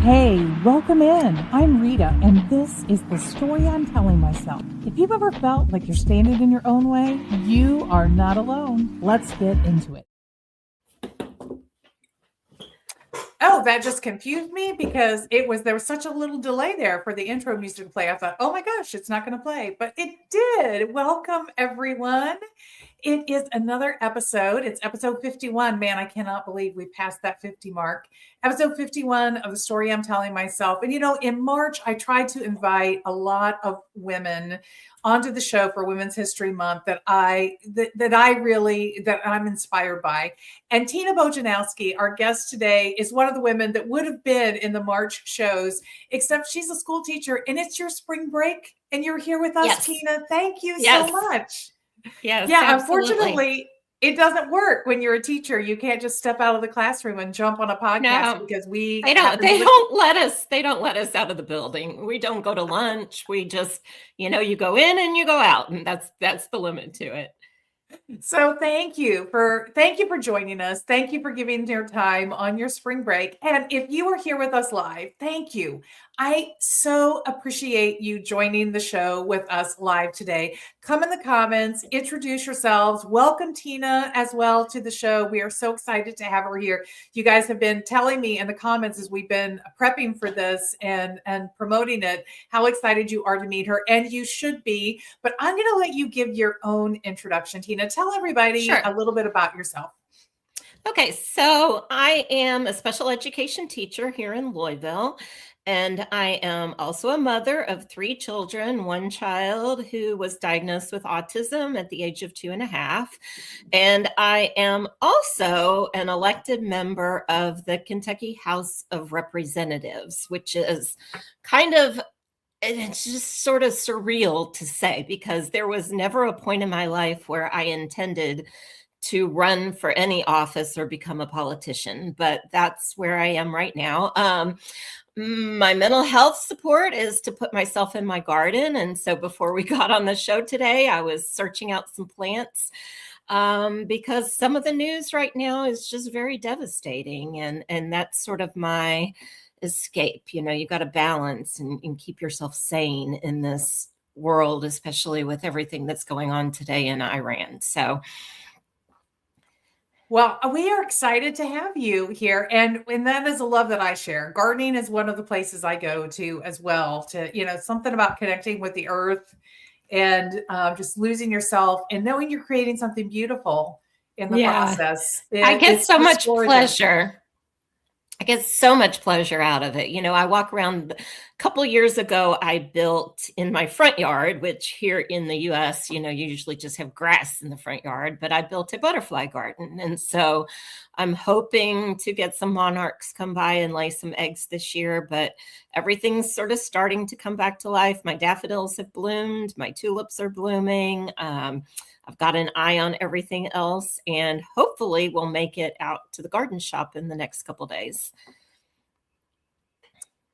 Hey, welcome in. I'm Rita, and this is the story I'm telling myself. If you've ever felt like you're standing in your own way, you are not alone. Let's get into it. Oh, that just confused me because there was such a little delay there for the intro music to play. I thought, oh my gosh, it's not going to play, but it did. Welcome, everyone. It is another episode. It's episode 51. Man, I cannot believe we passed that 50 mark. Episode 51 of the story I'm telling myself. And in March, I tried to invite a lot of women onto the show for Women's History Month that I'm inspired by. And Tina Bojanowski, our guest today, is one of the women that would have been in the March shows, except she's a school teacher and it's your spring break and you're here with us, Yes. Tina. Thank you Yes. so much. Yes. Yeah, absolutely. Unfortunately, it doesn't work when you're a teacher. You can't just step out of the classroom and jump on a podcast because they don't let us out of the building. We don't go to lunch. We just, you go in and you go out, and that's the limit to it. So thank you for joining us. Thank you for giving your time on your spring break. And if you are here with us live, thank you. I so appreciate you joining the show with us live today. Come in the comments, introduce yourselves. Welcome Tina as well to the show. We are so excited to have her here. You guys have been telling me in the comments as we've been prepping for this and promoting it, how excited you are to meet her. And you should be, but I'm going to let you give your own introduction, Tina. Tell everybody a little bit about yourself. Okay, so I am a special education teacher here in Louisville, and I am also a mother of 3 children, one child who was diagnosed with autism at the age of 2.5. And I am also an elected member of the Kentucky House of Representatives, which is it's just sort of surreal to say, because there was never a point in my life where I intended to run for any office or become a politician, but that's where I am right now. My mental health support is to put myself in my garden. And so before we got on the show today, I was searching out some plants because some of the news right now is just very devastating. And that's sort of my escape. You got to balance and keep yourself sane in this world, especially with everything that's going on today in Iran. So, well, we are excited to have you here. And that is a love that I share. Gardening is one of the places I go to as well, to, something about connecting with the earth and just losing yourself and knowing you're creating something beautiful in the process. I get so much pleasure. I get so much pleasure out of it. I walk around. A couple years ago, I built in my front yard, which here in the US, you usually just have grass in the front yard, but I built a butterfly garden. And so I'm hoping to get some monarchs come by and lay some eggs this year, but everything's sort of starting to come back to life. My daffodils have bloomed. My tulips are blooming. I've got an eye on everything else, and hopefully we'll make it out to the garden shop in the next couple of days.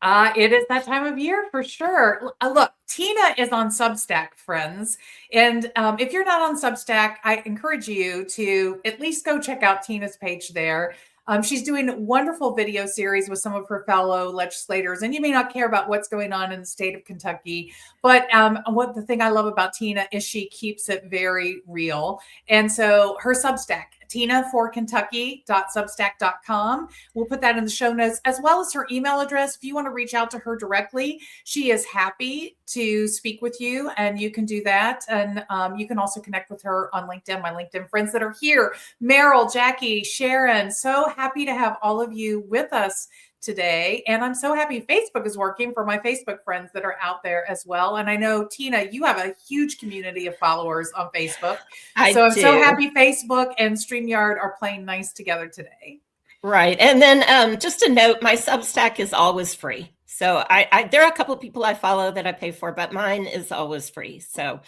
It is that time of year for sure. Look, Tina is on Substack, friends. And if you're not on Substack, I encourage you to at least go check out Tina's page there. She's doing wonderful video series with some of her fellow legislators, and you may not care about what's going on in the state of Kentucky, but the thing I love about Tina is she keeps it very real. And so her Substack, tinaforkentucky.substack.com. We'll put that in the show notes, as well as her email address. If you want to reach out to her directly, she is happy to speak with you, and you can do that. And you can also connect with her on LinkedIn, my LinkedIn friends that are here. Meryl, Jackie, Sharon, so happy to have all of you with us today. And I'm so happy Facebook is working for my Facebook friends that are out there as well. And I know, Tina, you have a huge community of followers on Facebook. I'm so happy Facebook and StreamYard are playing nice together today. Right. And then just a note, my Substack is always free. So there are a couple of people I follow that I pay for, but mine is always free. So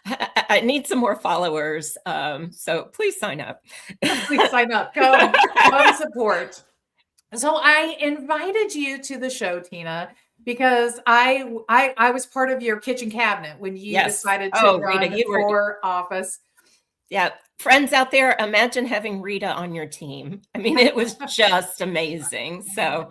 I need some more followers. So please sign up. Please sign up. Come support. So I invited you to the show, Tina, because I was part of your kitchen cabinet when you decided to run for office. Yeah. Friends out there, imagine having Rita on your team. I mean, it was just amazing. So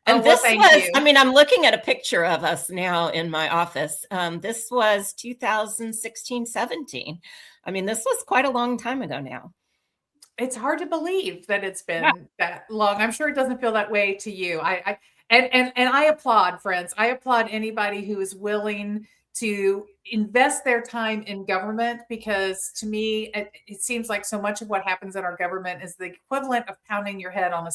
Oh, And well, this thank was, you. I mean, I'm looking at a picture of us now in my office. This was 2016, 17. I mean, this was quite a long time ago now. It's hard to believe that it's Yeah. been that long. I'm sure it doesn't feel that way to you. And I applaud, friends. I applaud anybody who is willing to invest their time in government, because to me, it seems like so much of what happens in our government is the equivalent of pounding your head on a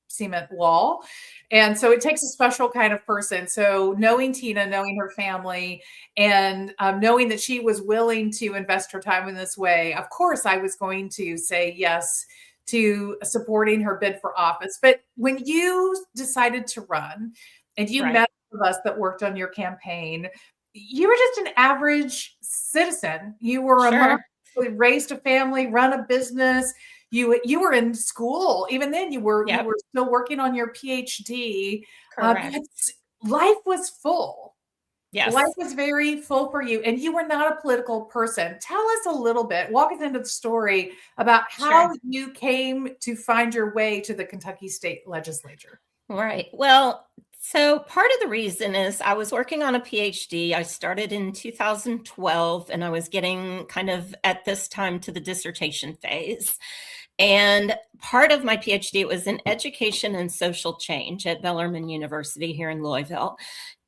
cement wall. And so it takes a special kind of person. So knowing Tina, knowing her family, and knowing that she was willing to invest her time in this way, of course, I was going to say yes to supporting her bid for office. But when you decided to run and you Right. met with us that worked on your campaign, you were just an average citizen. You were a mom Sure. who raised a family, run a business. You were in school. Even then, you Yep. were still working on your PhD. Correct. It's, life was full. Life Yes. was very full for you, and you were not a political person. Tell us a little bit, walk us into the story about how Sure. you came to find your way to the Kentucky State Legislature. Right. Well, so part of the reason is I was working on a PhD. I started in 2012, and I was getting kind of at this time to the dissertation phase. And part of my PhD was in education and social change at Bellarmine University here in Louisville.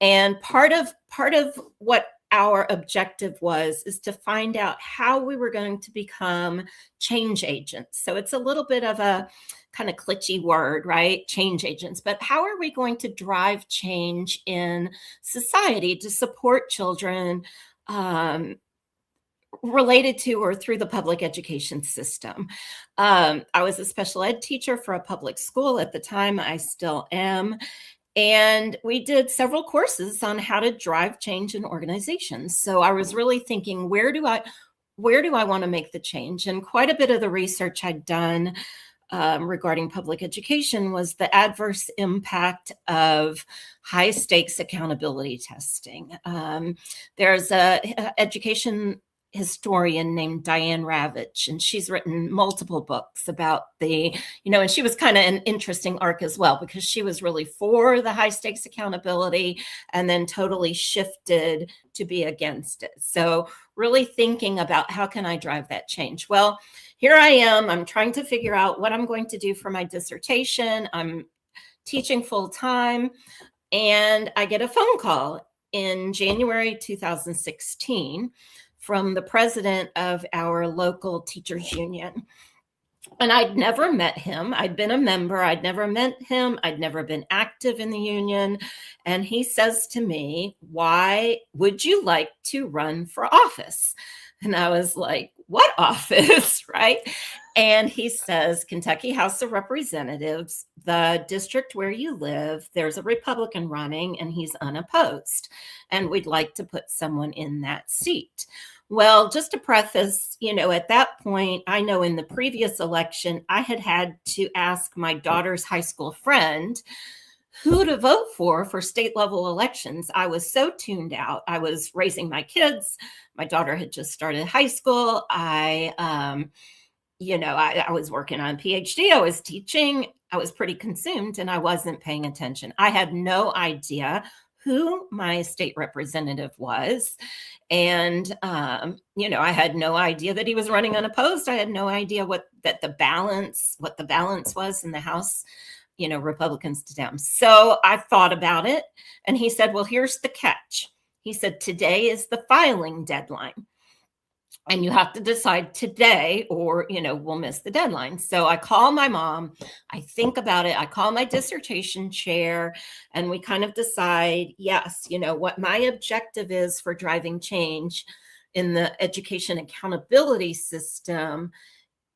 And part of what our objective was is to find out how we were going to become change agents. So it's a little bit of a kind of glitchy word, right? Change agents. But how are we going to drive change in society to support children um, related to or through the public education system? I was a special ed teacher for a public school at the time. I still am. And we did several courses on how to drive change in organizations. So I was really thinking, where do I want to make the change? And quite a bit of the research I'd done regarding public education was the adverse impact of high stakes accountability testing. There's a education historian named Diane Ravitch, and she's written multiple books about and she was kind of an interesting arc as well, because she was really for the high stakes accountability and then totally shifted to be against it. So really thinking about how can I drive that change? Well, here I am. I'm trying to figure out what I'm going to do for my dissertation. I'm teaching full time, and I get a phone call in January 2016 from the president of our local teachers union. And I'd never met him. I'd been a member. I'd never met him. I'd never been active in the union. And he says to me, "Why would you like to run for office?" And I was like, "What office?" Right? And he says, "Kentucky House of Representatives, the district where you live, there's a Republican running and he's unopposed. And we'd like to put someone in that seat." Well, just to preface, at that point, I know in the previous election, I had to ask my daughter's high school friend who to vote for state level elections. I was so tuned out. I was raising my kids. My daughter had just started high school. I was working on a PhD. I was teaching. I was pretty consumed, and I wasn't paying attention. I had no idea who my state representative was. And, I had no idea that he was running unopposed. I had no idea what the balance was in the House, Republicans to Dems. So I thought about it, and he said, "Well, here's the catch." He said, "Today is the filing deadline, and you have to decide today or, we'll miss the deadline." So I call my mom, I think about it, I call my dissertation chair, and we kind of decide, yes, what my objective is for driving change in the education accountability system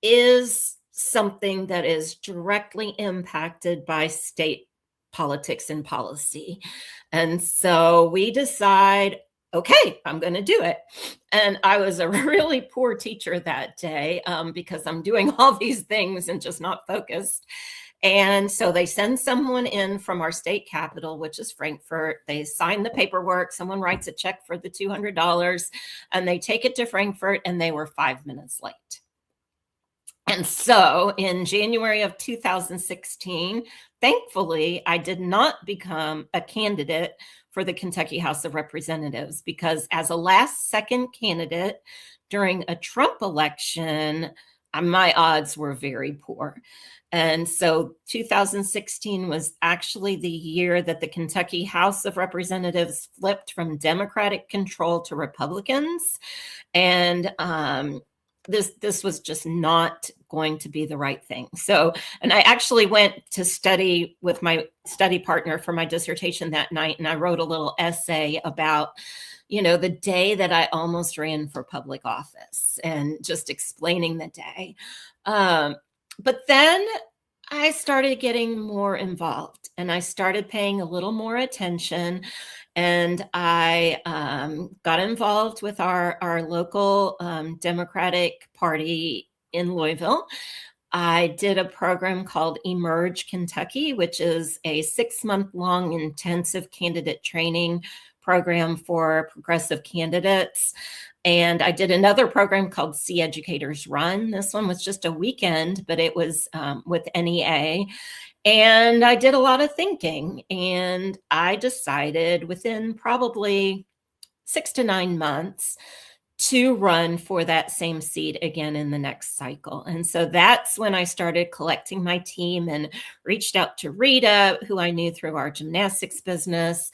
is something that is directly impacted by state politics and policy. And so we decide, okay, I'm going to do it. And I was a really poor teacher that day because I'm doing all these things and just not focused. And so they send someone in from our state capital, which is Frankfort. They sign the paperwork. Someone writes a check for the $200, and they take it to Frankfort, and they were 5 minutes late. And so in January of 2016, thankfully, I did not become a candidate for the Kentucky House of Representatives, because as a last second candidate during a Trump election, my odds were very poor. And so 2016 was actually the year that the Kentucky House of Representatives flipped from Democratic control to Republicans. And this was just not going to be the right thing. So, and I actually went to study with my study partner for my dissertation that night, and I wrote a little essay about, the day that I almost ran for public office, and just explaining the day. But then I started getting more involved, and I started paying a little more attention. And I got involved with our local Democratic Party in Louisville. I did a program called Emerge Kentucky, which is a 6-month-long intensive candidate training program for progressive candidates. And I did another program called See Educators Run. This one was just a weekend, but it was with NEA. And I did a lot of thinking, and I decided within probably 6 to 9 months to run for that same seat again in the next cycle. And so that's when I started collecting my team and reached out to Rita, who I knew through our gymnastics business,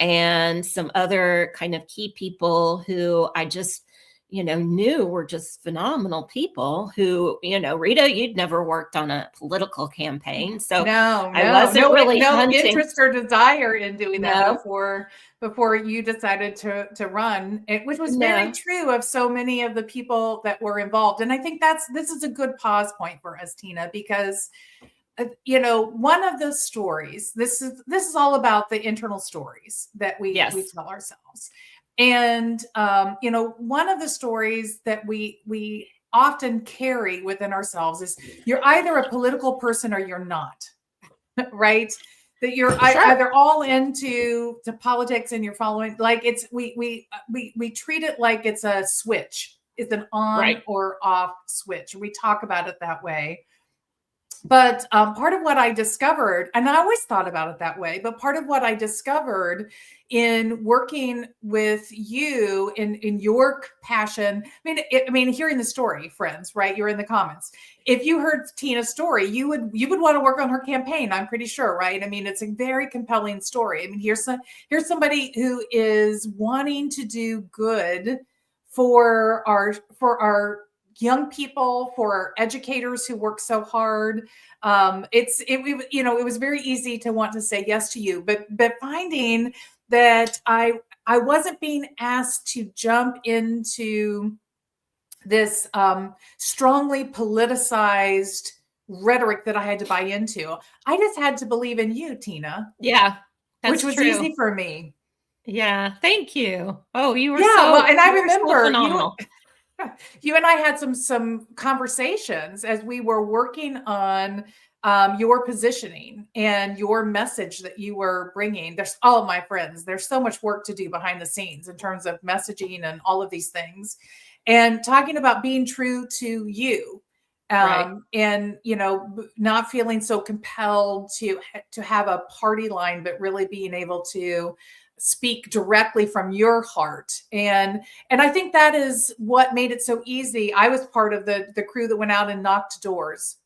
and some other kind of key people who I just knew were just phenomenal people who, Rita, you'd never worked on a political campaign. So I wasn't really hunting. Interest or desire in doing that before you decided to run, which was very true of so many of the people that were involved. And I think this is a good pause point for us, Tina, because one of the stories, this is all about the internal stories that we tell ourselves. And, one of the stories that we often carry within ourselves is you're either a political person or you're not, right? That you're either all into politics and you're following, like we treat it like it's a switch. It's an on or off switch. We talk about it that way. But part of what I discovered, and I always thought about it that way, but part of what I discovered in working with you in your passion, I mean, hearing the story, friends, right? You're in the comments. If you heard Tina's story, you would want to work on her campaign. I'm pretty sure, right? I mean, it's a very compelling story. I mean, here's somebody who is wanting to do good for our young people, for educators who work so hard. It was very easy to want to say yes to you, but finding that I wasn't being asked to jump into this strongly politicized rhetoric that I had to buy into. I just had to believe in you, Tina. Yeah, which was easy for me. Yeah, thank you. Oh, you were and I remember phenomenal. You and I had some conversations as we were working on your positioning and your message that you were bringing. There's all of my friends. There's so much work to do behind the scenes in terms of messaging and all of these things, and talking about being true to you, and not feeling so compelled to have a party line, but really being able to speak directly from your heart. And I think that is what made it so easy. I was part of the crew that went out and knocked doors.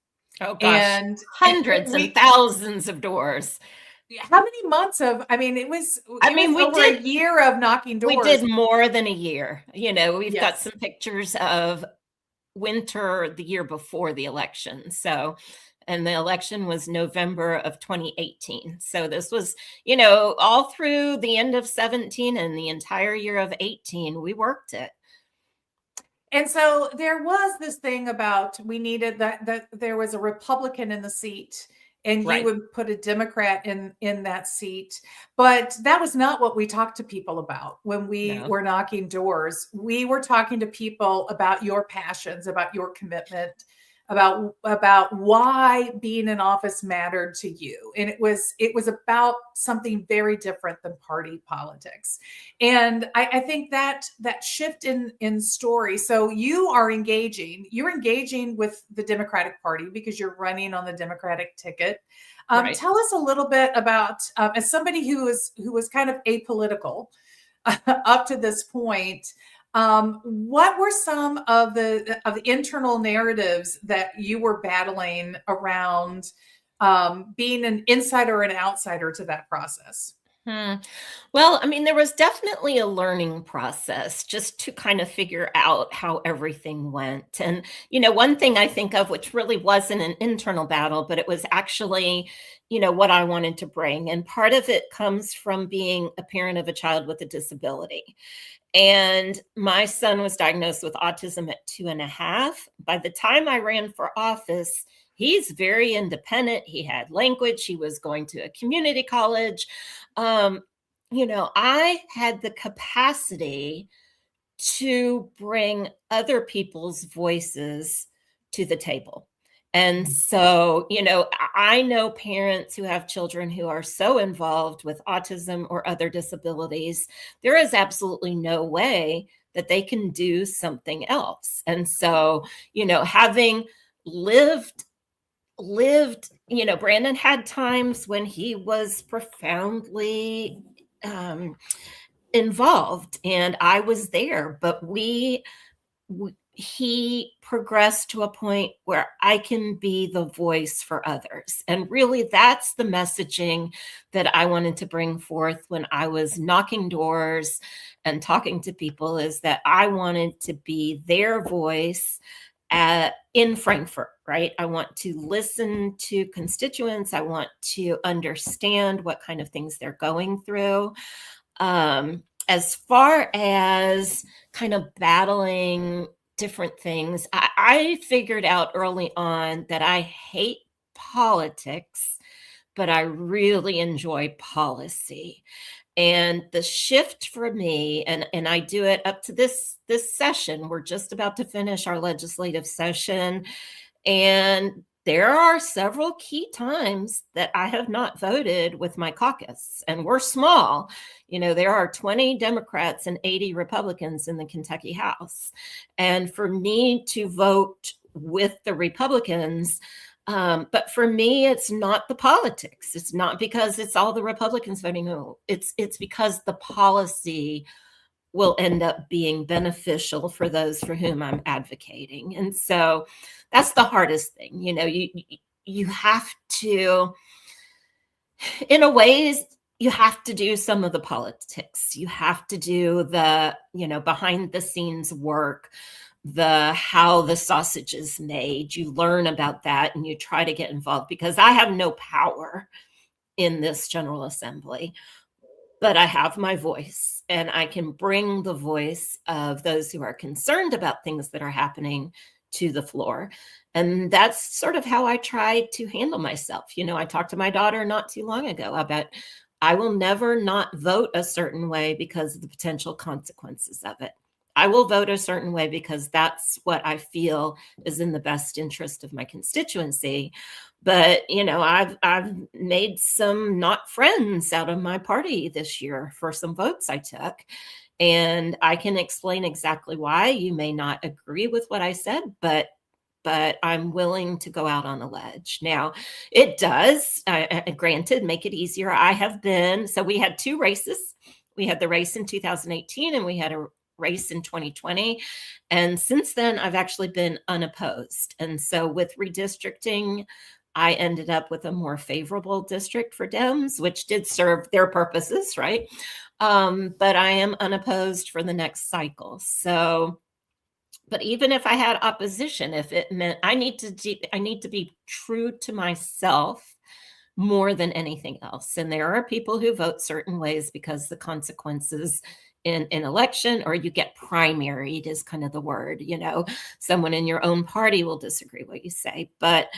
Oh gosh, and hundreds and thousands of doors. How many months of, it was a year of knocking doors. We did more than a year. We've got some pictures of winter the year before the election. So, and the election was November of 2018. So this was, all through the end of 17 and the entire year of 18, we worked it. And so there was this thing about we needed that there was a Republican in the seat, and you would put a Democrat in that seat. But that was not what we talked to people about when we were knocking doors. We were talking to people about your passions, about your commitment, about why being in office mattered to you, and it was about something very different than party politics. And I think that that shift in story. So you're engaging with the Democratic Party because you're running on the Democratic ticket. Right. Tell us a little bit about, as somebody who was kind of apolitical up to this point, what were some of the internal narratives that you were battling around being an insider or an outsider to that process? Hmm. Well, I mean, there was definitely a learning process just to kind of figure out how everything went. And, one thing I think of, which really wasn't an internal battle, but it was actually, what I wanted to bring. And part of it comes from being a parent of a child with a disability. And my son was diagnosed with autism at 2.5. By the time I ran for office, he's very independent. He had language. He was going to a community college. Um, I had the capacity to bring other people's voices to the table. And so, I know parents who have children who are so involved with autism or other disabilities, there is absolutely no way that they can do something else. And so, having lived, Brandon had times when he was profoundly involved and I was there, but he progressed to a point where I can be the voice for others. And really, that's the messaging that I wanted to bring forth when I was knocking doors and talking to people, is that I wanted to be their voice in Frankfurt, right? I want to listen to constituents. I want to understand what kind of things they're going through. As far as kind of battling different things, I figured out early on that I hate politics, but I really enjoy policy. And the shift for me, and I do it up to this session. We're just about to finish our legislative session, and there are several key times that I have not voted with my caucus, and we're small. There are 20 Democrats and 80 Republicans in the Kentucky House. And for me to vote with the Republicans, but for me, it's not the politics. It's not because it's all the Republicans voting no. It's because the policy will end up being beneficial for those for whom I'm advocating. And so that's the hardest thing. You have to, in a ways, you have to do some of the politics. You have to do the, behind the scenes work, the how the sausage is made. You learn about that and you try to get involved, because I have no power in this General Assembly, but I have my voice, and I can bring the voice of those who are concerned about things that are happening to the floor. And that's sort of how I try to handle myself. I talked to my daughter not too long ago about, I will never not vote a certain way because of the potential consequences of it. I will vote a certain way because that's what I feel is in the best interest of my constituency. But, I've made some not friends out of my party this year for some votes I took. And I can explain exactly why. You may not agree with what I said, but I'm willing to go out on a ledge. Now, it does, granted, make it easier. So we had 2 races. We had the race in 2018 and we had a race in 2020. And since then, I've actually been unopposed. And so with redistricting, I ended up with a more favorable district for Dems, which did serve their purposes, right? But I am unopposed for the next cycle. So, but even if I had opposition, if it meant I need to be true to myself more than anything else. And there are people who vote certain ways because the consequences in an election, or you get primaried is kind of the word, someone in your own party will disagree what you say. But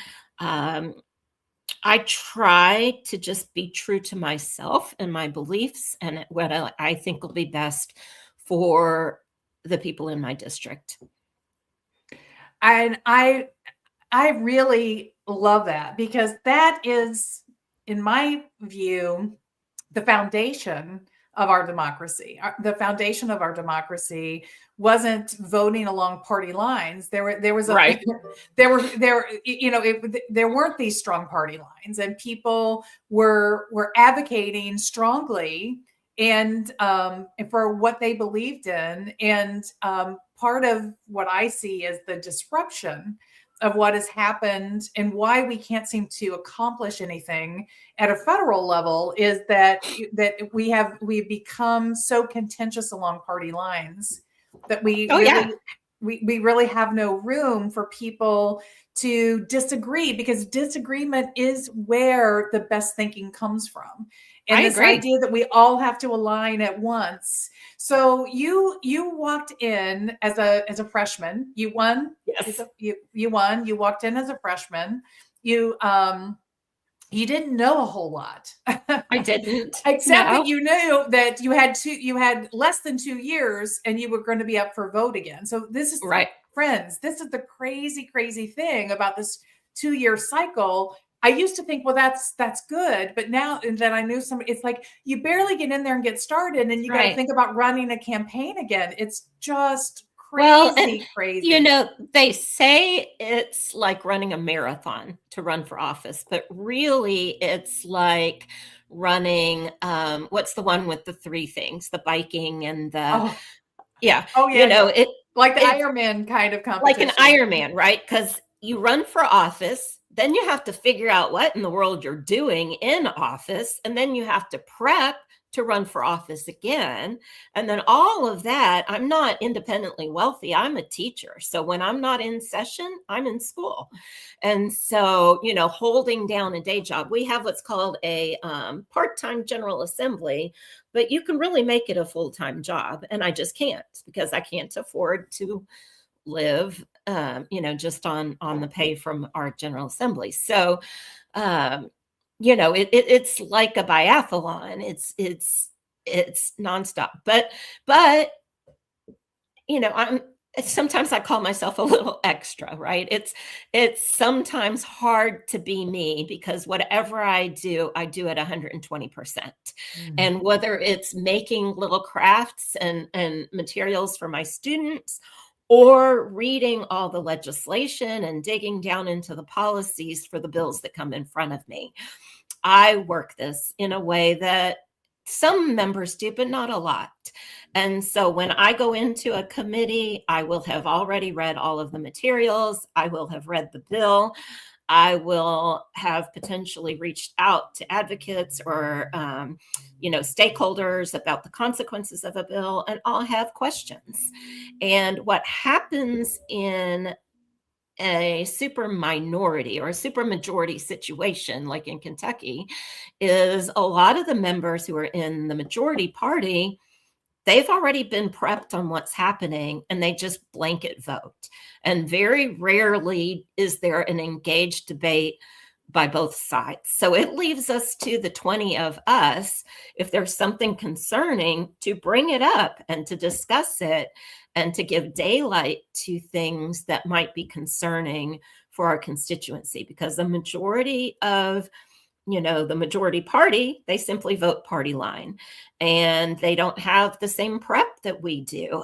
I try to just be true to myself and my beliefs and what I think will be best for the people in my district. And I really love that, because that is, in my view, the foundation of our democracy. The foundation of our democracy wasn't voting along party lines. There was a Right. there weren't these strong party lines, and people were advocating strongly and for what they believed in. And part of what I see as the disruption of what has happened and why we can't seem to accomplish anything at a federal level is that we've become so contentious along party lines that Oh, yeah. we really have no room for people to disagree, because disagreement is where the best thinking comes from. And I this agree. idea that we all have to align at once. So you walked in as a freshman. You won. Yes. You won. You walked in as a freshman. You didn't know a whole lot. I didn't. Except No. that you knew that you had less than 2 years and you were going to be up for vote again. So this is, Right. friends, this is the crazy, crazy thing about this 2-year cycle. I used to think, well, that's good. But now that I knew somebody, it's like you barely get in there and get started, and you got to Right. think about running a campaign again. It's just Well, crazy, and crazy. they say it's like running a marathon to run for office, but really it's like running what's the one with the three things, the biking and the Oh, yeah, oh yeah, yeah. it Like the it's Ironman kind of like an competition. Ironman, right? Because you run for office, then you have to figure out what in the world you're doing in office, and then you have to prep to run for office again. And then all of that, I'm not independently wealthy. I'm a teacher. So when I'm not in session, I'm in school. And so, holding down a day job, we have what's called a part-time General Assembly, but you can really make it a full-time job. And I just can't, because I can't afford to live just on the pay from our General Assembly. So it's like a biathlon. It's nonstop. But I'm sometimes I call myself a little extra, right? It's sometimes hard to be me, because whatever I do at 120%. And whether it's making little crafts and materials for my students, or reading all the legislation and digging down into the policies for the bills that come in front of me, I work this in a way that some members do, but not a lot. And so when I go into a committee, I will have already read all of the materials. I will have read the bill. I will have potentially reached out to advocates or, stakeholders about the consequences of a bill, and I'll have questions. And what happens in a super minority or a super majority situation, like in Kentucky, is a lot of the members who are in the majority party, they've already been prepped on what's happening, and they just blanket vote. And very rarely is there an engaged debate by both sides. So it leaves us to the 20 of us, if there's something concerning, to bring it up and to discuss it and to give daylight to things that might be concerning for our constituency. Because the majority of the majority party, they simply vote party line, and they don't have the same prep that we do.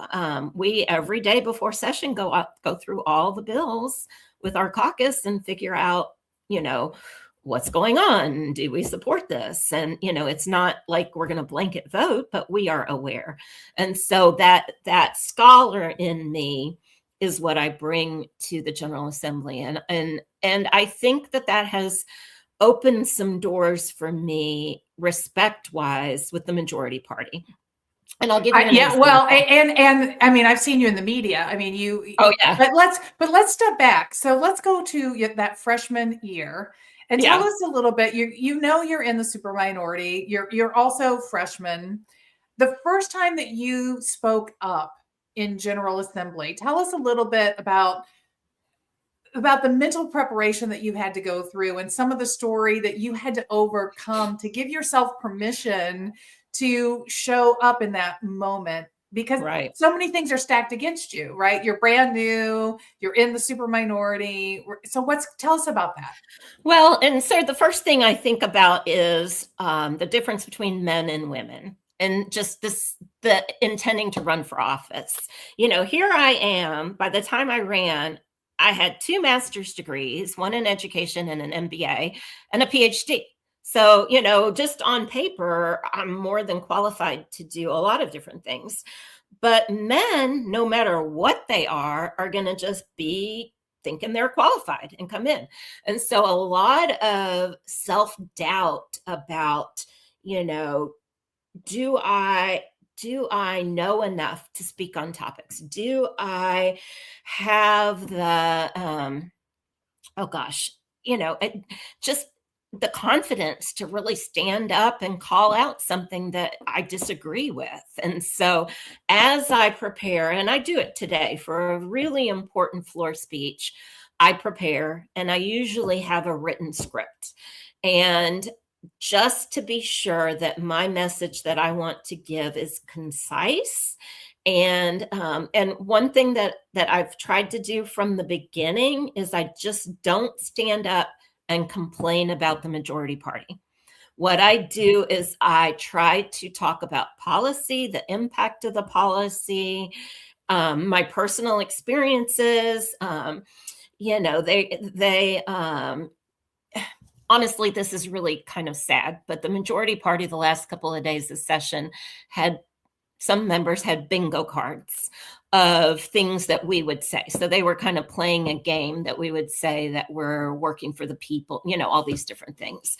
We every day before session go through all the bills with our caucus and figure out, what's going on. Do we support this? And, it's not like we're going to blanket vote, but we are aware. And so that scholar in me is what I bring to the General Assembly. And I think that has opened some doors for me respect-wise with the majority party. And I'll give you an example. Well, and I mean, I've seen you in the media. I mean, Oh yeah. But let's step back. So let's go to that freshman year and tell us a little bit. You're in the super minority. You're also freshman. The first time that you spoke up in General Assembly, tell us a little bit about the mental preparation that you had to go through, and some of the story that you had to overcome to give yourself permission to show up in that moment because Right. so many things are stacked against you, right? You're brand new, you're in the super minority. So tell us about that. Well, and so the first thing I think about is the difference between men and women, and just the intending to run for office. Here I am. By the time I ran, I had 2 master's degrees, one in education and an MBA, and a PhD. So, just on paper, I'm more than qualified to do a lot of different things. But men, no matter what they are going to just be thinking they're qualified and come in. And so a lot of self-doubt about, do I know enough to speak on topics? Do I have the oh gosh, just the confidence to really stand up and call out something that I disagree with. And so as I prepare, and I do it today for a really important floor speech, I prepare and I usually have a written script. And just to be sure that my message that I want to give is concise. And one thing that I've tried to do from the beginning is I just don't stand up and complain about the majority party. What I do is I try to talk about policy, the impact of the policy, my personal experiences. They honestly, this is really kind of sad, but the majority party the last couple of days of session had some members had bingo cards of things that we would say. So they were kind of playing a game that we would say that we're working for the people, all these different things.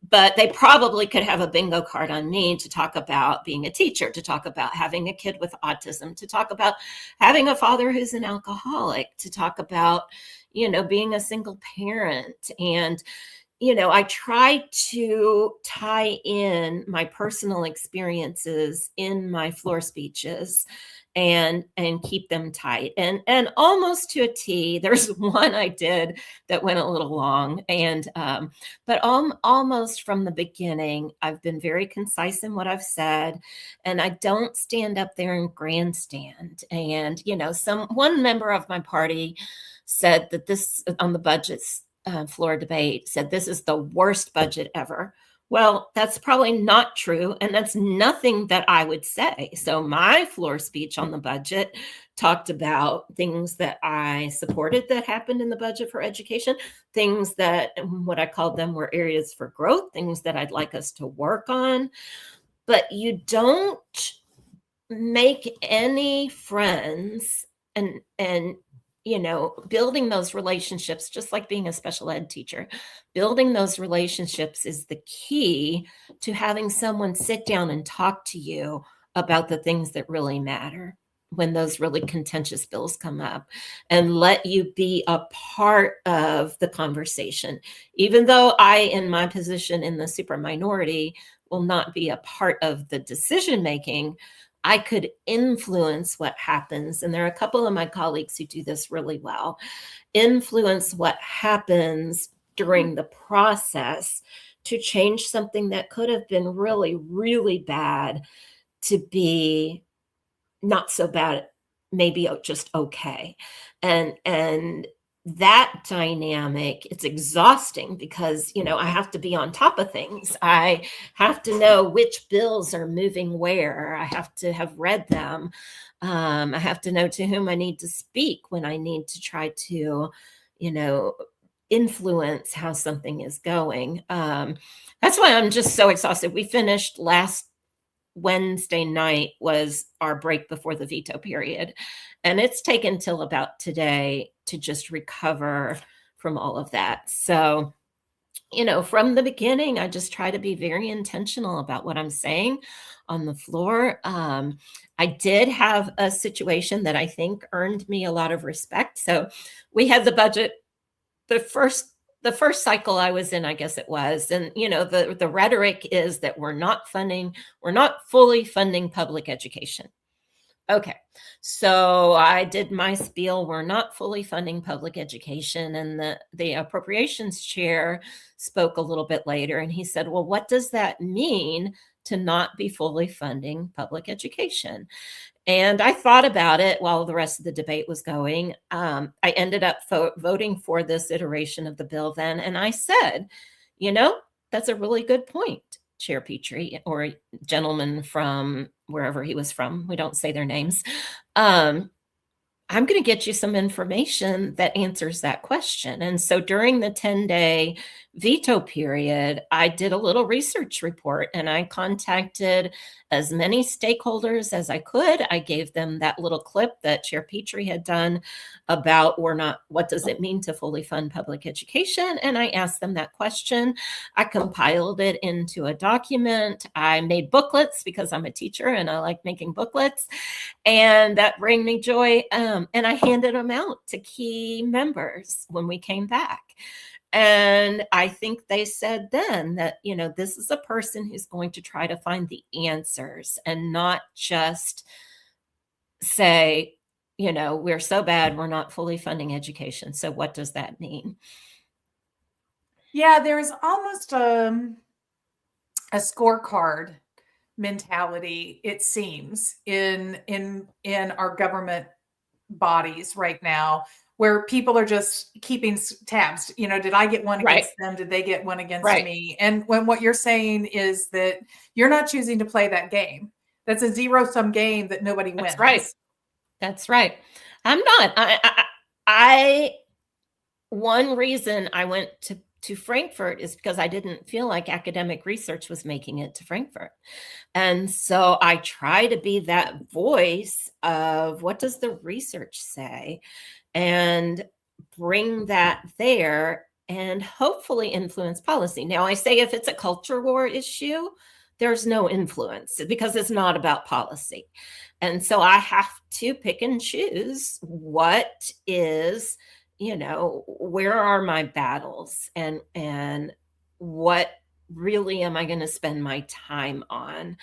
But they probably could have a bingo card on me to talk about being a teacher, to talk about having a kid with autism, to talk about having a father who's an alcoholic, to talk about, being a single parent. And I try to tie in my personal experiences in my floor speeches and keep them tight and almost to a T. There's one I did that went a little long, and but almost from the beginning, I've been very concise in what I've said, and I don't stand up there and grandstand. And one member of my party said that this on the budgets floor debate said this is the worst budget ever. Well, that's probably not true. And that's nothing that I would say. So my floor speech on the budget talked about things that I supported that happened in the budget for education, things that what I called them were areas for growth, things that I'd like us to work on. But you don't make any friends and building those relationships, just like being a special ed teacher, building those relationships is the key to having someone sit down and talk to you about the things that really matter when those really contentious bills come up, and let you be a part of the conversation. Even though I, in my position in the super minority, will not be a part of the decision making, I could influence what happens. And there are a couple of my colleagues who do this really well. Influence what happens during the process to change something that could have been really, really bad to be not so bad, maybe just okay. And that dynamic, it's exhausting because, I have to be on top of things. I have to know which bills are moving where. I have to have read them. I have to know to whom I need to speak when I need to try to, influence how something is going. That's why I'm just so exhausted. We finished last Wednesday night was our break before the veto period. And it's taken till about today to just recover from all of that. So, from the beginning, I just try to be very intentional about what I'm saying on the floor. I did have a situation that I think earned me a lot of respect. So we had the budget, the first cycle I was in, I guess it was. And, the rhetoric is that we're not fully funding public education. Okay. So I did my spiel. We're not fully funding public education. And the appropriations chair spoke a little bit later, and he said, well, what does that mean to not be fully funding public education. And I thought about it while the rest of the debate was going. I ended up voting for this iteration of the bill then. And I said, that's a really good point, Chair Petrie, or gentleman from wherever he was from. We don't say their names. I'm going to get you some information that answers that question. And so during the 10-day veto period, I did a little research report and I contacted as many stakeholders as I could. I gave them that little clip that Chair Petrie had done about what does it mean to fully fund public education? And I asked them that question. I compiled it into a document. I made booklets because I'm a teacher and I like making booklets. And that bring me joy. And I handed them out to key members when we came back. And I think they said then that, this is a person who's going to try to find the answers and not just say, we're so bad, we're not fully funding education. So what does that mean? Yeah, there's almost a scorecard mentality, it seems, in our government bodies right now, where people are just keeping tabs. Did I get one against them? Did they get one against me? And when what you're saying is that you're not choosing to play that game. That's a zero-sum game that nobody wins. That's right. I'm not. One reason I went to Frankfurt is because I didn't feel like academic research was making it to Frankfurt. And so I try to be that voice of what does the research say and bring that there and hopefully influence policy. Now, I say if it's a culture war issue, there's no influence because it's not about policy. And so I have to pick and choose what is, where are my battles and what really am I going to spend my time on?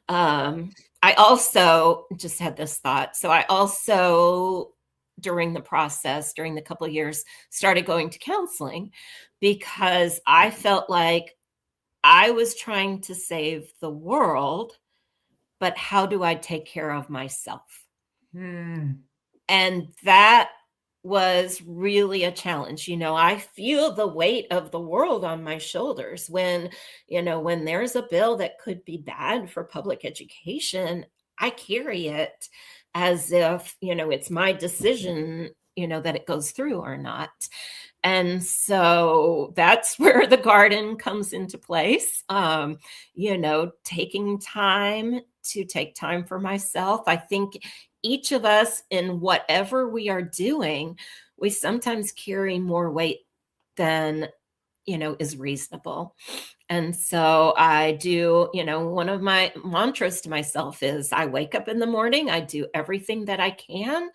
I also just had this thought. So I also, during the process, during the couple of years, started going to counseling because I felt like I was trying to save the world, but how do I take care of myself? And that was really a challenge. I feel the weight of the world on my shoulders when there's a bill that could be bad for public education, I carry it as if, it's my decision, that it goes through or not. And so that's where the garden comes into place. Taking time to take time for myself. I think each of us in whatever we are doing, we sometimes carry more weight than, is reasonable. And so I do, one of my mantras to myself is I wake up in the morning, I do everything that I can.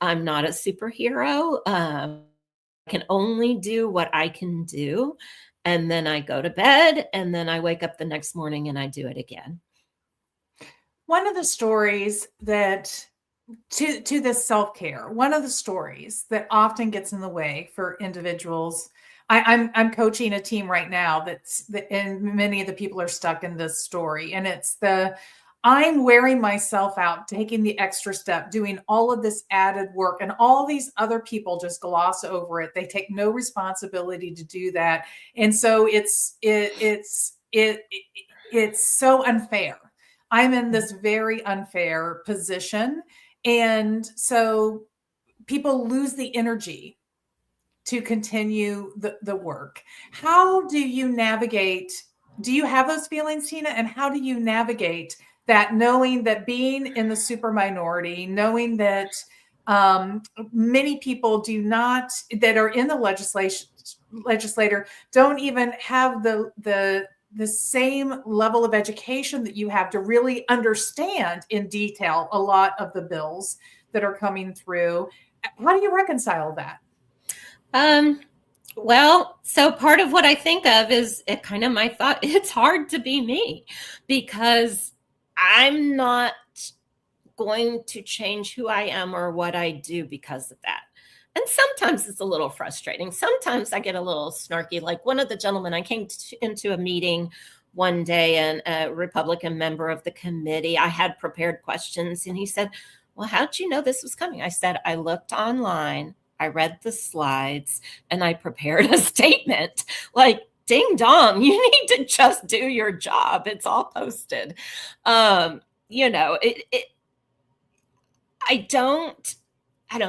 I'm not a superhero. I can only do what I can do. And then I go to bed and then I wake up the next morning and I do it again. One of the stories that to this self-care, one of the stories that often gets in the way for individuals, I'm coaching a team right now and many of the people are stuck in this story, and it's I'm wearing myself out, taking the extra step, doing all of this added work, and all these other people just gloss over it. They take no responsibility to do that, and so it's so unfair. I'm in this very unfair position, and so people lose the energy to continue the work. How do you navigate? Do you have those feelings, Tina? And how do you navigate that, knowing that being in the super minority, knowing that many people that are in the legislator don't even have the same level of education that you have to really understand in detail a lot of the bills that are coming through? How do you reconcile that? Well, so part of what I think of is kind of my thought. It's hard to be me because I'm not going to change who I am or what I do because of that. And sometimes it's a little frustrating. Sometimes I get a little snarky. Like one of the gentlemen, I came into a meeting one day, and a Republican member of the committee, I had prepared questions, and he said, well, how'd you know this was coming? I said, I looked online, I read the slides, and I prepared a statement. Like, ding dong, you need to just do your job. It's all posted. You know, I don't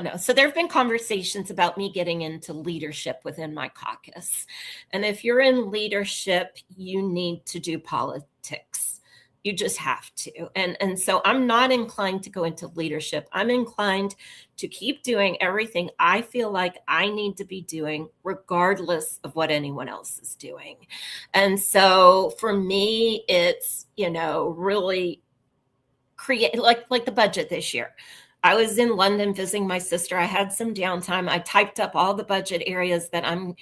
know. So there have been conversations about me getting into leadership within my caucus. And if you're in leadership, you need to do politics. You just have to. And so I'm not inclined to go into leadership. I'm inclined to keep doing everything I feel like I need to be doing, regardless of what anyone else is doing. And so for me, it's, you know, really create like the budget this year. I was in London visiting my sister. I had some downtime. I typed up all the budget areas that I'm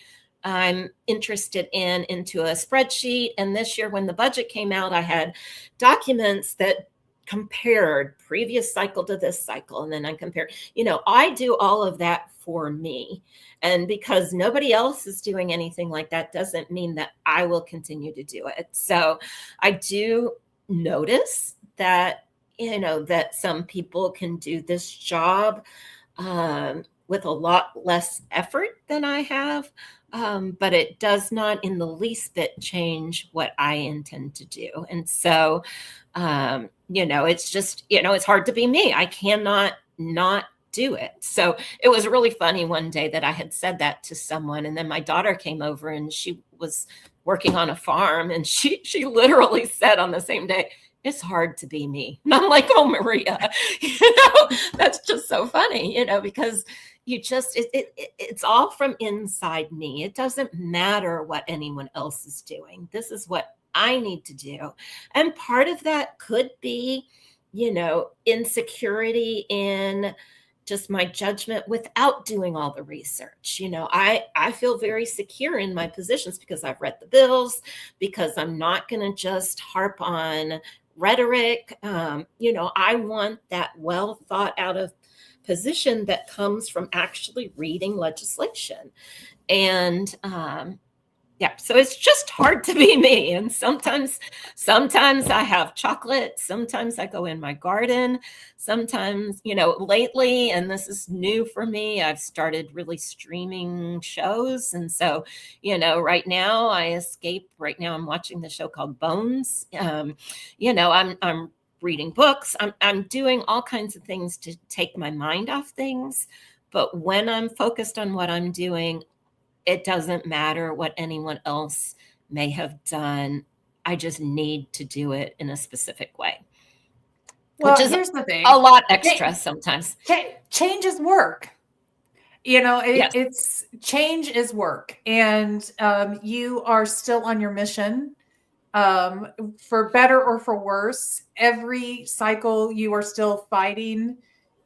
interested in into a spreadsheet. And this year, when the budget came out, I had documents that compared previous cycle to this cycle. And then I compared, you know, I do all of that for me. And because nobody else is doing anything like that doesn't mean that I will continue to do it. So I do notice that, you know, that some people can do this job with a lot less effort than I have. But it does not in the least bit change what I intend to do. And so, you know, it's just, you know, it's hard to be me. I cannot not do it. So it was really funny one day that I had said that to someone, and then my daughter came over and she was working on a farm, and she literally said on the same day, it's hard to be me. And I'm like, oh, Maria, you know, that's just so funny, you know, because you just, it's all from inside me. It doesn't matter what anyone else is doing. This is what I need to do. And part of that could be, you know, insecurity in just my judgment without doing all the research. You know, I feel very secure in my positions because I've read the bills, because I'm not going to just harp on rhetoric. You know, I want that well thought out of position that comes from actually reading legislation. And yeah, so it's just hard to be me. And sometimes I have chocolate. Sometimes I go in my garden. Sometimes, you know, lately, and this is new for me, I've started really streaming shows. And so, you know, right now I'm watching the show called Bones. You know, I'm reading books. I'm doing all kinds of things to take my mind off things. But when I'm focused on what I'm doing, it doesn't matter what anyone else may have done. I just need to do it in a specific way. Well, which is here's the thing. A lot extra sometimes. Change is work. You know, Yes. it's change is work. And you are still on your mission. For better or for worse, every cycle you are still fighting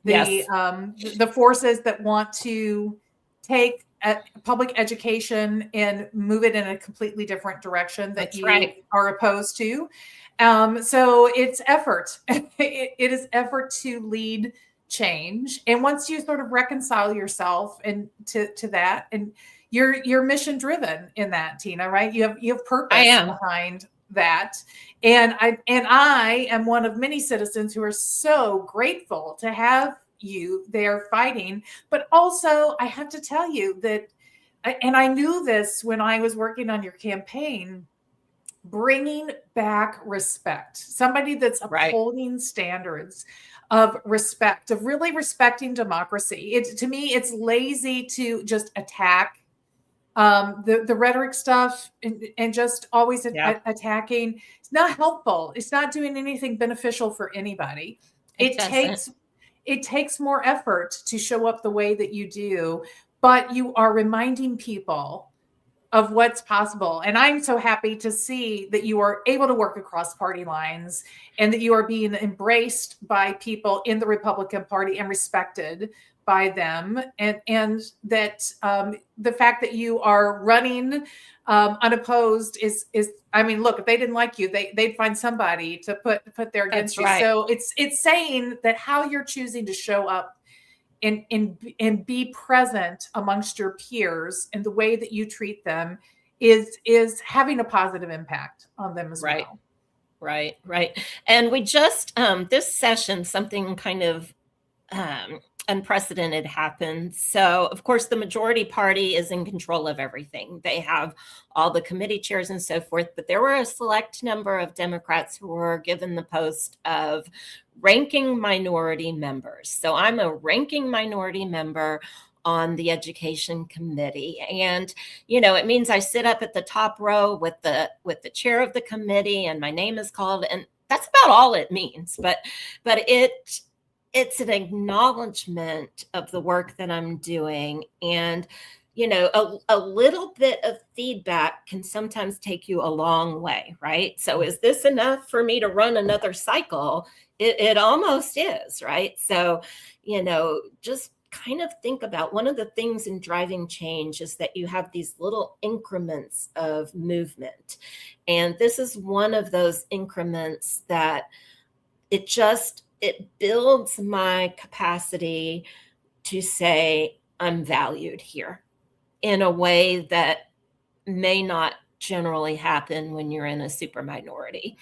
the forces that want to take public education and move it in a completely different direction that That's you right. are opposed to. So it's effort. It is effort to lead change. And once you sort of reconcile yourself and to that, and you're mission driven in that, Tina, right? You have purpose behind that. And I am one of many citizens who are so grateful to have you there fighting. But also I have to tell you that, and I knew this when I was working on your campaign, bringing back respect, somebody that's upholding standards of respect, of really respecting democracy. To me, it's lazy to just attack the rhetoric stuff and just always attacking. It's not helpful. It's not doing anything beneficial for anybody. It takes more effort to show up the way that you do, but you are reminding people of what's possible. And I'm so happy to see that you are able to work across party lines and that you are being embraced by people in the Republican Party and respected by them. And that the fact that you are running unopposed is, I mean, look, if they didn't like you, they'd find somebody to put there against you. So it's saying that how you're choosing to show up and be present amongst your peers and the way that you treat them is having a positive impact on them as Right. well. Right. And we just, this session, something kind of unprecedented happened. So, of course, the majority party is in control of everything. They have all the committee chairs and so forth, but there were a select number of Democrats who were given the post of ranking minority members. So I'm a ranking minority member on the education committee, and it means I sit up at the top row with the chair of the committee, and my name is called, and that's about all it means. But it's an acknowledgement of the work that I'm doing. And, a little bit of feedback can sometimes take you a long way, right? So is this enough for me to run another cycle? It almost is, right? So, just kind of think about, one of the things in driving change is that you have these little increments of movement. And this is one of those increments that it builds my capacity to say I'm valued here in a way that may not generally happen when you're in a super minority.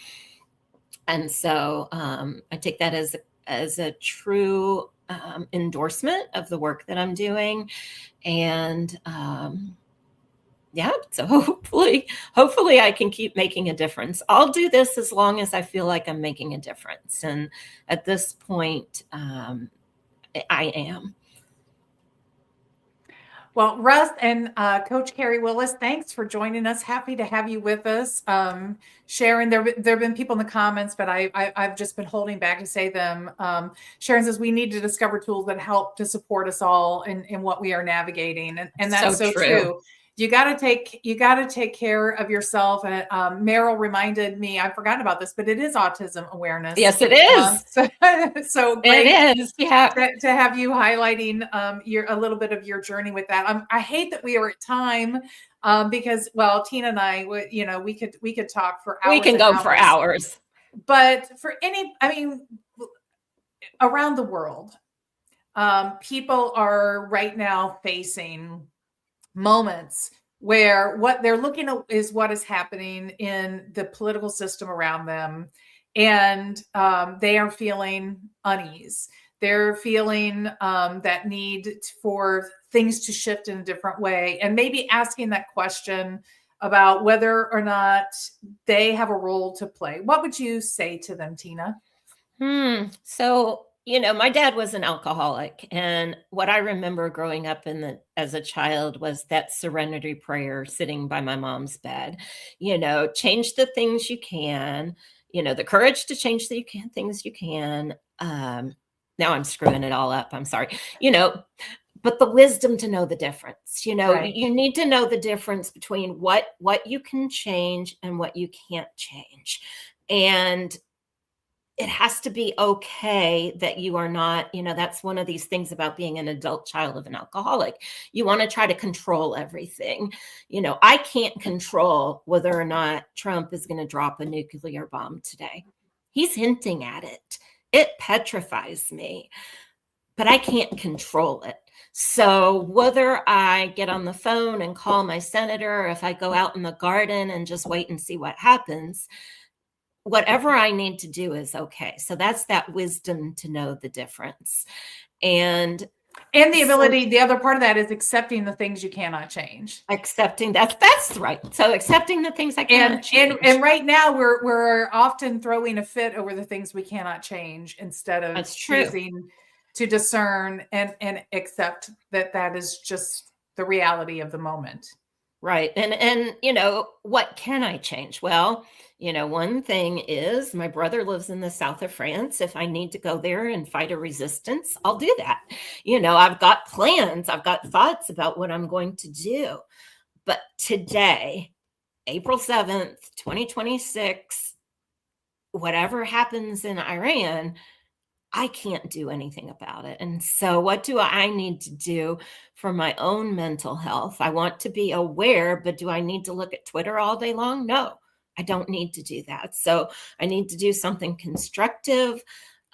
And so I take that as a true endorsement of the work that I'm doing. And yeah, so hopefully I can keep making a difference. I'll do this as long as I feel like I'm making a difference. And at this point, I am. Well, Russ and Coach Carrie Willis, thanks for joining us. Happy to have you with us. Sharon, there have been people in the comments, but I've just been holding back to say them. Sharon says we need to discover tools that help to support us all in what we are navigating, and that's so true. You got to take care of yourself. And Meryl reminded me, I've forgotten about this, but it is Autism Awareness. Yes, it is. So great. It is. Yeah. To have you highlighting a little bit of your journey with that. I hate that we are at time because, well, Tina and I, we could talk for hours. We can go for hours. But around the world, people are right now facing moments where what they're looking at is what is happening in the political system around them. And they are feeling unease. They're feeling that need for things to shift in a different way, and maybe asking that question about whether or not they have a role to play. What would you say to them, Tina? So, my dad was an alcoholic, and what I remember growing up as a child was that serenity prayer sitting by my mom's bed. Change the things you can, the courage to change the things you can. Now I'm screwing it all up. I'm sorry. But the wisdom to know the difference. Right. You need to know the difference between what you can change and what you can't change. And it has to be okay that you are not, that's one of these things about being an adult child of an alcoholic. You want to try to control everything. I can't control whether or not Trump is going to drop a nuclear bomb today. He's hinting at it. It petrifies me, but I can't control it. So whether I get on the phone and call my senator, or if I go out in the garden and just wait and see what happens, whatever I need to do is okay. So that's that wisdom to know the difference. And the ability, the other part of that is accepting the things you cannot change. Accepting that's right. So accepting the things I cannot change. And right now we're often throwing a fit over the things we cannot change instead of choosing to discern and accept that is just the reality of the moment. Right. And what can I change? Well, one thing is my brother lives in the south of France. If I need to go there and fight a resistance, I'll do that. I've got plans. I've got thoughts about what I'm going to do. But today, April 7th, 2026, whatever happens in Iran, I can't do anything about it. And so what do I need to do for my own mental health? I want to be aware, but do I need to look at Twitter all day long? No, I don't need to do that. So I need to do something constructive.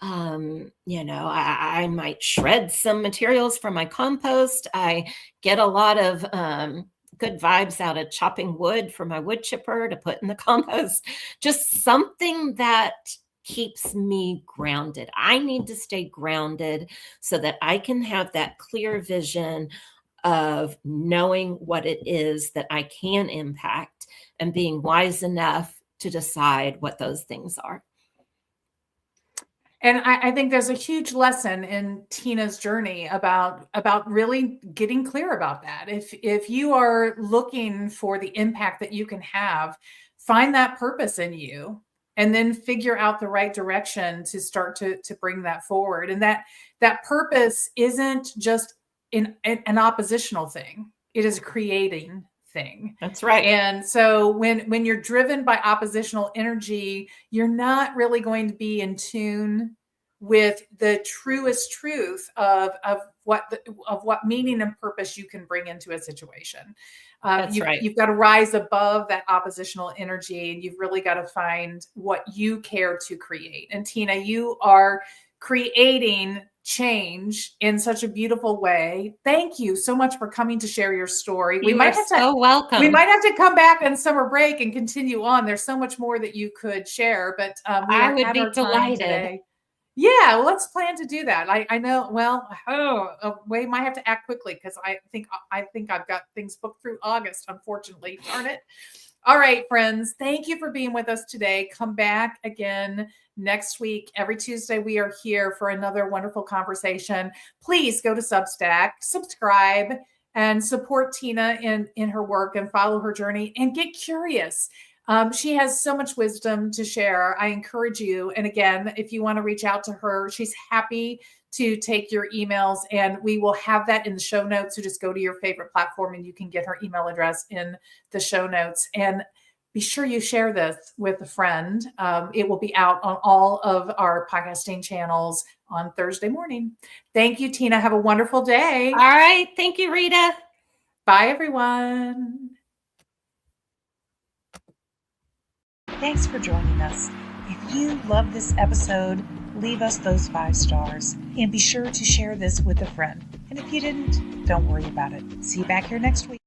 I might shred some materials for my compost. I get a lot of good vibes out of chopping wood for my wood chipper to put in the compost. Just something that keeps me grounded. I need to stay grounded so that I can have that clear vision of knowing what it is that I can impact and being wise enough to decide what those things are. And I think there's a huge lesson in Tina's journey about really getting clear about that. If you are looking for the impact that you can have, find that purpose in you, and then figure out the right direction to start to bring that forward. And that purpose isn't just an oppositional thing; it is a creating thing. That's right. And so when you're driven by oppositional energy, you're not really going to be in tune with the truest truth of what meaning and purpose you can bring into a situation. That's right. You've got to rise above that oppositional energy, and you've really got to find what you care to create. And Tina, you are creating change in such a beautiful way. Thank you so much for coming to share your story. You are so welcome. We might have to come back on summer break and continue on. There's so much more that you could share, but I would be delighted. Yeah, well, let's plan to do that. I know. Well, we might have to act quickly because I think I've got things booked through August. Unfortunately, darn it. All right, friends. Thank you for being with us today. Come back again next week. Every Tuesday, we are here for another wonderful conversation. Please go to Substack, subscribe, and support Tina in her work and follow her journey and get curious. She has so much wisdom to share. I encourage you. And again, if you want to reach out to her, she's happy to take your emails, and we will have that in the show notes. So just go to your favorite platform and you can get her email address in the show notes. And be sure you share this with a friend. It will be out on all of our podcasting channels on Thursday morning. Thank you, Tina. Have a wonderful day. All right. Thank you, Rita. Bye, everyone. Thanks for joining us. If you love this episode, leave us those 5 stars and be sure to share this with a friend. And if you didn't, don't worry about it. See you back here next week.